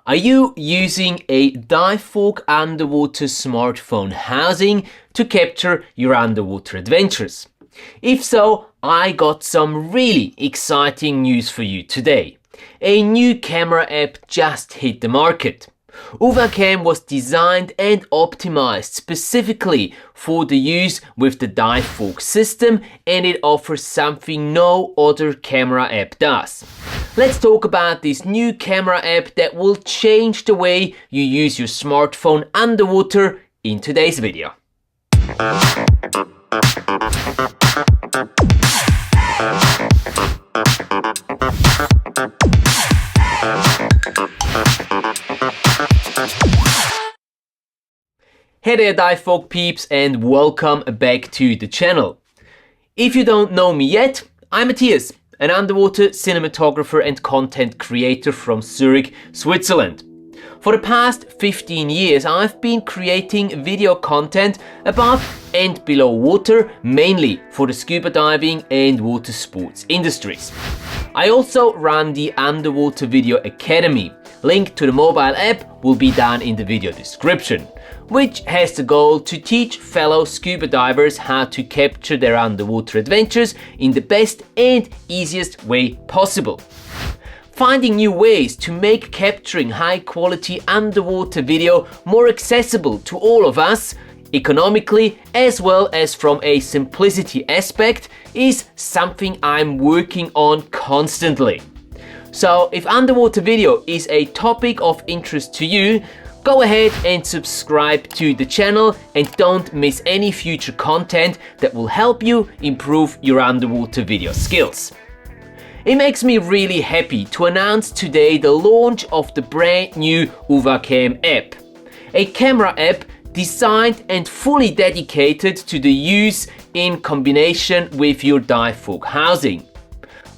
Are you using a Divevolk underwater smartphone housing to capture your underwater adventures? If so, I got some really exciting news for you today. A new camera app just hit the market. UWACAM was designed and optimized specifically for the use with the Divevolk system, and it offers something no other camera app does. Let's talk about this new camera app that will change the way you use your smartphone underwater in today's video. Hey there Divevolk peeps, and welcome back to the channel. If you don't know me yet, I'm Matthias, an underwater cinematographer and content creator from Zurich, Switzerland. For the past 15 years I've been creating video content above and below water, mainly for the scuba diving and water sports industries. I also run the Underwater Video Academy. Link to the mobile app will be down in the video description, which has the goal to teach fellow scuba divers how to capture their underwater adventures in the best and easiest way possible. Finding new ways to make capturing high quality underwater video more accessible to all of us, economically as well as from a simplicity aspect, is something I'm working on constantly. So if underwater video is a topic of interest to you, go ahead and subscribe to the channel and don't miss any future content that will help you improve your underwater video skills. It makes me really happy to announce today the launch of the brand new UWACAM app, a camera app designed and fully dedicated to the use in combination with your Divevolk housing.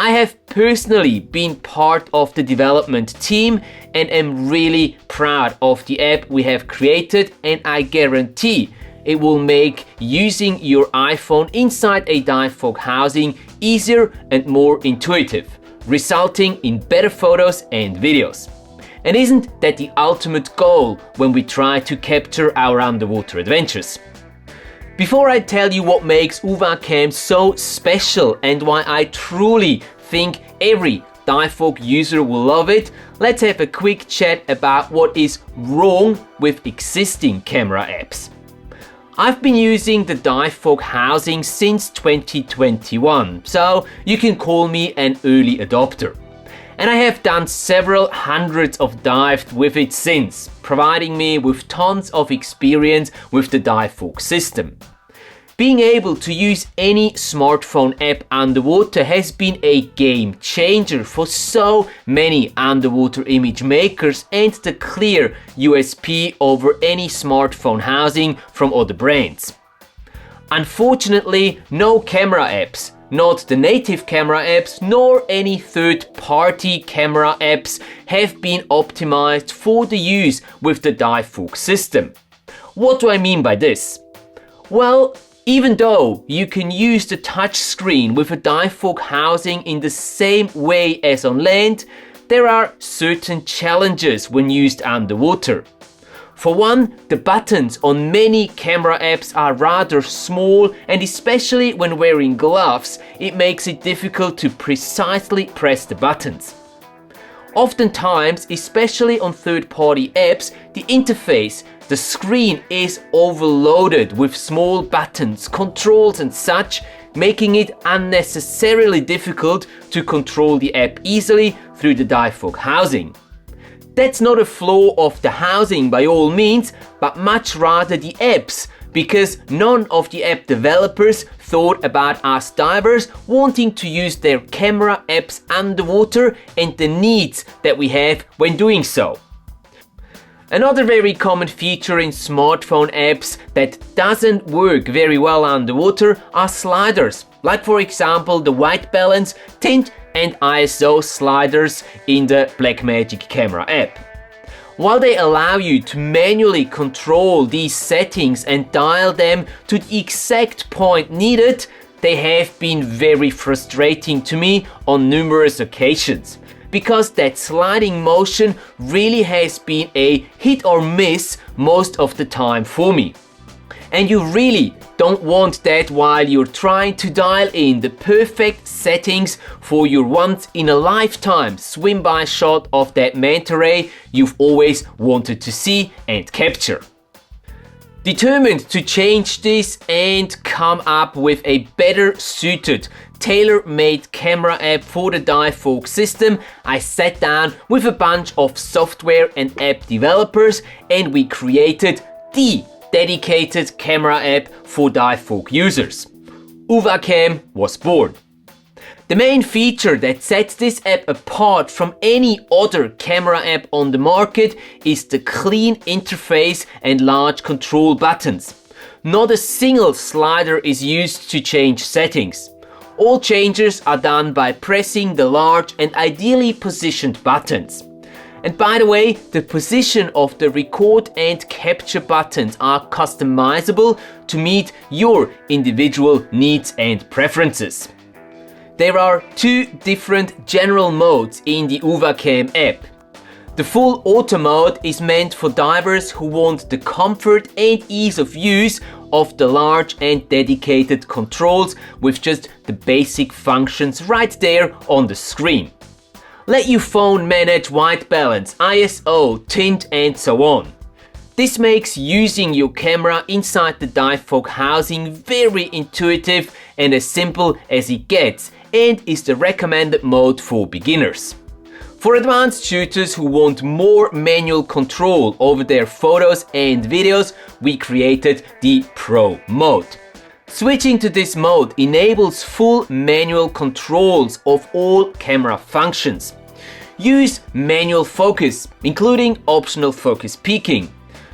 I have personally been part of the development team and am really proud of the app we have created, and I guarantee it will make using your iPhone inside a Divevolk housing easier and more intuitive, resulting in better photos and videos. And isn't that the ultimate goal when we try to capture our underwater adventures? Before I tell you what makes UWACAM so special and why I truly think every Divevolk user will love it, let's have a quick chat about what is wrong with existing camera apps. I've been using the Divevolk housing since 2021, so you can call me an early adopter. And I have done several hundreds of dives with it since, providing me with tons of experience with the Divevolk system. Being able to use any smartphone app underwater has been a game changer for so many underwater image makers and the clear USP over any smartphone housing from other brands. Unfortunately, no camera apps, not the native camera apps nor any third-party camera apps, have been optimized for the use with the Divevolk system. What do I mean by this? Well, even though you can use the touchscreen with a Divevolk housing in the same way as on land, there are certain challenges when used underwater. For one, the buttons on many camera apps are rather small, and especially when wearing gloves, it makes it difficult to precisely press the buttons. Oftentimes, especially on third-party apps, the interface, the screen is overloaded with small buttons, controls and such, making it unnecessarily difficult to control the app easily through the Divevolk housing. That's not a flaw of the housing by all means, but much rather the apps, because none of the app developers thought about us divers wanting to use their camera apps underwater and the needs that we have when doing so. Another very common feature in smartphone apps that doesn't work very well underwater are sliders, like for example the white balance, tint and ISO sliders in the Blackmagic camera app. While they allow you to manually control these settings and dial them to the exact point needed, they have been very frustrating to me on numerous occasions. because that sliding motion really has been a hit or miss most of the time for me. And you really don't want that while you're trying to dial in the perfect settings for your once-in-a-lifetime swim-by shot of that manta ray you've always wanted to see and capture. Determined to change this and come up with a better suited, tailor-made camera app for the Divevolk system, I sat down with a bunch of software and app developers and we created the dedicated camera app for Divevolk users. UWACAM was born. The main feature that sets this app apart from any other camera app on the market is the clean interface and large control buttons. Not a single slider is used to change settings. All changes are done by pressing the large and ideally positioned buttons. And by the way, the position of the record and capture buttons are customizable to meet your individual needs and preferences. There are two different general modes in the UWACAM app. The full auto mode is meant for divers who want the comfort and ease of use of the large and dedicated controls with just the basic functions right there on the screen. Let your phone manage white balance, ISO, tint and so on. This makes using your camera inside the Divevolk housing very intuitive and as simple as it gets, and is the recommended mode for beginners. For advanced shooters who want more manual control over their photos and videos, we created the Pro mode. Switching to this mode enables full manual controls of all camera functions. Use manual focus, including optional focus peaking.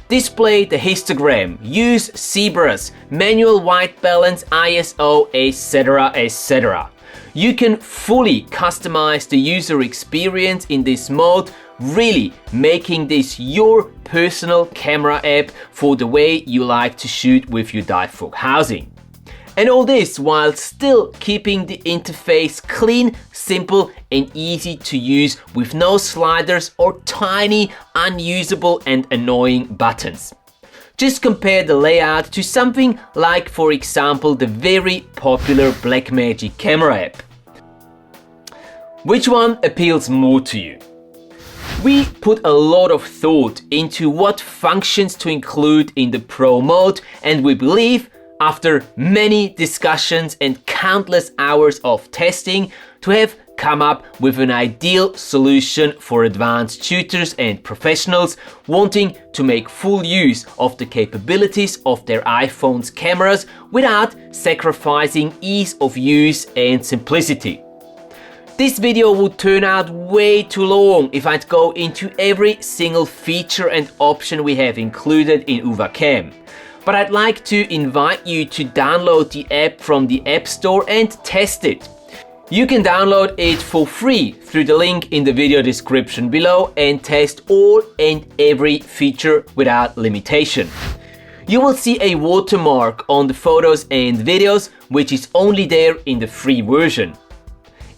Display the histogram, use zebras, manual white balance, ISO, etc. etc. You can fully customize the user experience in this mode, really making this your personal camera app for the way you like to shoot with your Divevolk housing. And all this while still keeping the interface clean, simple and easy to use with no sliders or tiny, unusable and annoying buttons. Just compare the layout to something like, for example, the very popular Blackmagic camera app. Which one appeals more to you? We put a lot of thought into what functions to include in the Pro mode, and we believe, after many discussions and countless hours of testing, to have come up with an ideal solution for advanced shooters and professionals wanting to make full use of the capabilities of their iPhone's cameras without sacrificing ease of use and simplicity. This video would turn out way too long if I'd go into every single feature and option we have included in UWACAM. But I'd like to invite you to download the app from the App Store and test it. You can download it for free through the link in the video description below and test all and every feature without limitation. You will see a watermark on the photos and videos, which is only there in the free version.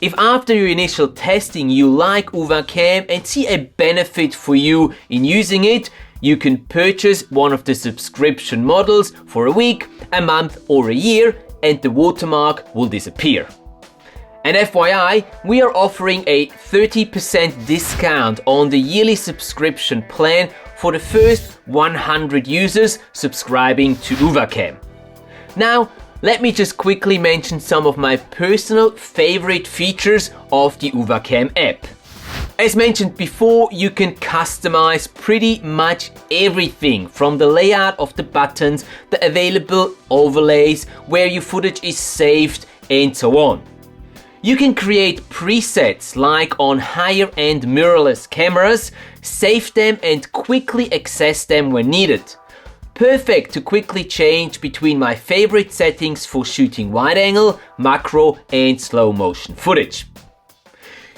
If after your initial testing you like UWACAM and see a benefit for you in using it, you can purchase one of the subscription models for a week, a month or a year, and the watermark will disappear. And FYI, we are offering a 30% discount on the yearly subscription plan for the first 100 users subscribing to UWACAM. Now, let me just quickly mention some of my personal favorite features of the UWACAM app. As mentioned before, you can customize pretty much everything from the layout of the buttons, the available overlays, where your footage is saved, and so on. You can create presets like on higher end mirrorless cameras, save them and quickly access them when needed. Perfect to quickly change between my favorite settings for shooting wide angle, macro and slow motion footage.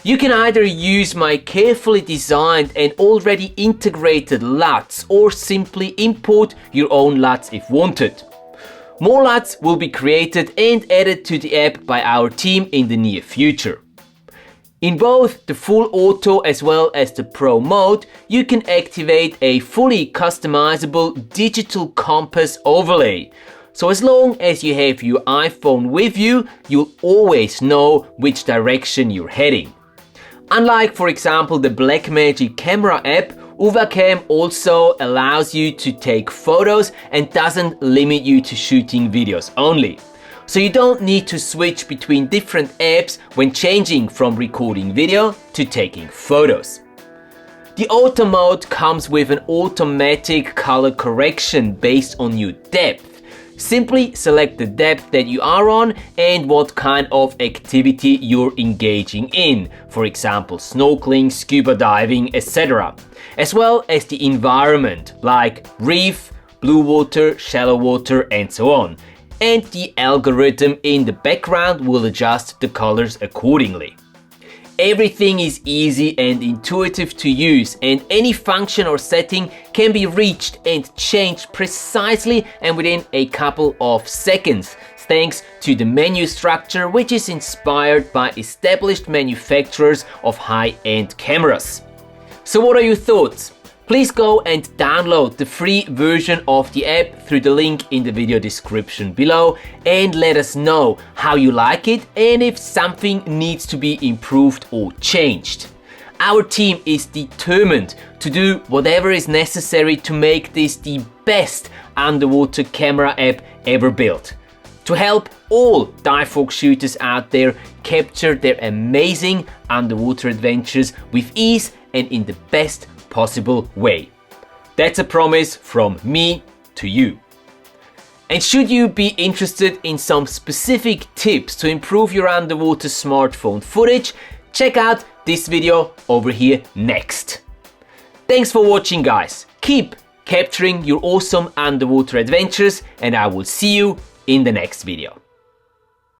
You can either use my carefully designed and already integrated LUTs or simply import your own LUTs if wanted. More LUTs will be created and added to the app by our team in the near future. In both the full auto as well as the pro mode, you can activate a fully customizable digital compass overlay. So as long as you have your iPhone with you, you'll always know which direction you're heading. Unlike, for example, the Blackmagic camera app, UWACAM also allows you to take photos and doesn't limit you to shooting videos only. So you don't need to switch between different apps when changing from recording video to taking photos. The auto mode comes with an automatic color correction based on your depth. Simply select the depth that you are on and what kind of activity you're engaging in, for example snorkeling, scuba diving, etc. As well as the environment like reef, blue water, shallow water and so on. And the algorithm in the background will adjust the colors accordingly. Everything is easy and intuitive to use, and any function or setting can be reached and changed precisely and within a couple of seconds, thanks to the menu structure, which is inspired by established manufacturers of high-end cameras. So what are your thoughts? Please go and download the free version of the app through the link in the video description below and let us know how you like it and if something needs to be improved or changed. Our team is determined to do whatever is necessary to make this the best underwater camera app ever built, to help all Divevolk shooters out there capture their amazing underwater adventures with ease and in the best possible way. That's a promise from me to you. And should you be interested in some specific tips to improve your underwater smartphone footage, check out this video over here next. Thanks for watching, guys. Keep capturing your awesome underwater adventures and I will see you in the next video.